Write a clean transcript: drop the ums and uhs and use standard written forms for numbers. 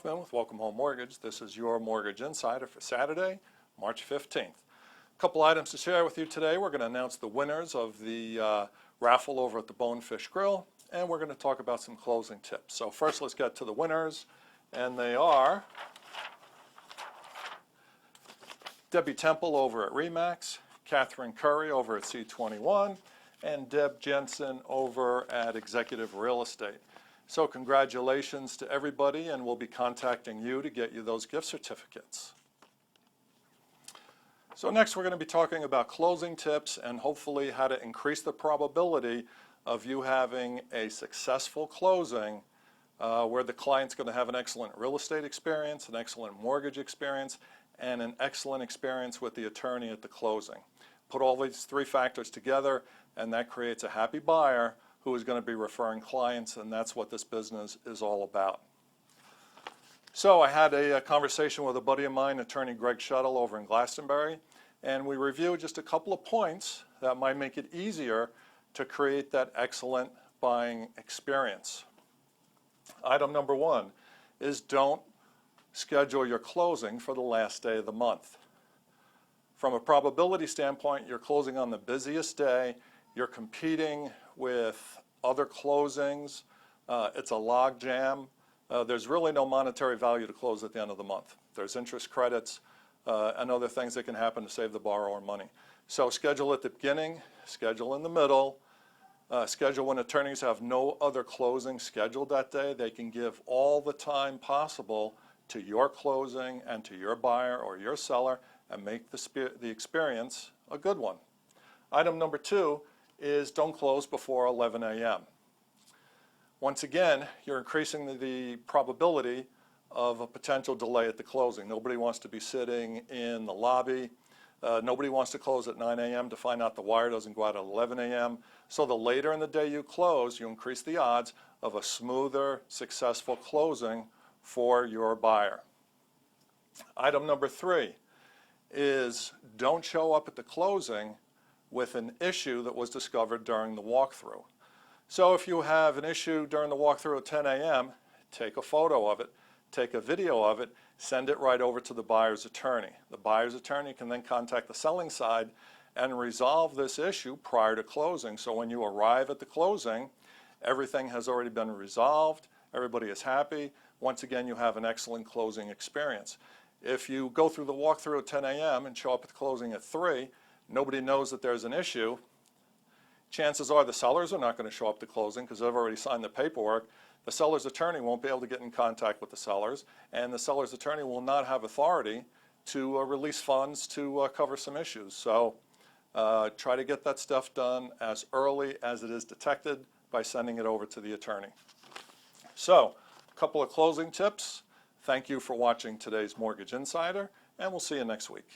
Hoffman with Welcome Home Mortgage. This is your Mortgage Insider for Saturday, March 15th. A couple items to share with you today. We're going to announce the winners of the raffle over at the Bonefish Grill, and we're going to talk about some closing tips. So first, let's get to the winners, and they are Debbie Temple over at Remax, Catherine Curry over at C21, and Deb Jensen over at Executive Real Estate. So congratulations to everybody, and we'll be contacting you to get you those gift certificates. So next we're going to be talking about closing tips and hopefully how to increase the probability of you having a successful closing where the client's going to have an excellent real estate experience, an excellent mortgage experience, and an excellent experience with the attorney at the closing. Put all these three factors together and that creates a happy buyer who is going to be referring clients, and that's what this business is all about. So I had a conversation with a buddy of mine, attorney Greg Shuttle over in Glastonbury, and we reviewed just a couple of points that might make it easier to create that excellent buying experience. Item number one is don't schedule your closing for the last day of the month. From a probability standpoint, you're closing on the busiest day, you're competing with other closings, it's a log jam. There's really no monetary value to close at the end of the month. There's interest credits and other things that can happen to save the borrower money. So schedule at the beginning, schedule in the middle, schedule when attorneys have no other closing scheduled that day. They can give all the time possible to your closing and to your buyer or your seller and make the experience a good one. Item number two is don't close before 11 a.m. Once again, you're increasing the probability of a potential delay at the closing. Nobody wants to be sitting in the lobby. Nobody wants to close at 9 a.m. to find out the wire doesn't go out at 11 a.m. So the later in the day you close, you increase the odds of a smoother, successful closing for your buyer. Item number three is don't show up at the closing with an issue that was discovered during the walkthrough. So if you have an issue during the walkthrough at 10 a.m., take a photo of it, take a video of it, send it right over to the buyer's attorney. The buyer's attorney can then contact the selling side and resolve this issue prior to closing. So when you arrive at the closing, everything has already been resolved, everybody is happy. Once again, you have an excellent closing experience. If you go through the walkthrough at 10 a.m. and show up at the closing at 3, nobody knows that there's an issue, chances are the sellers are not going to show up to closing because they've already signed the paperwork. The seller's attorney won't be able to get in contact with the sellers, and the seller's attorney will not have authority to release funds to cover some issues. So try to get that stuff done as early as it is detected by sending it over to the attorney. So a couple of closing tips. Thank you for watching today's Mortgage Insider, and we'll see you next week.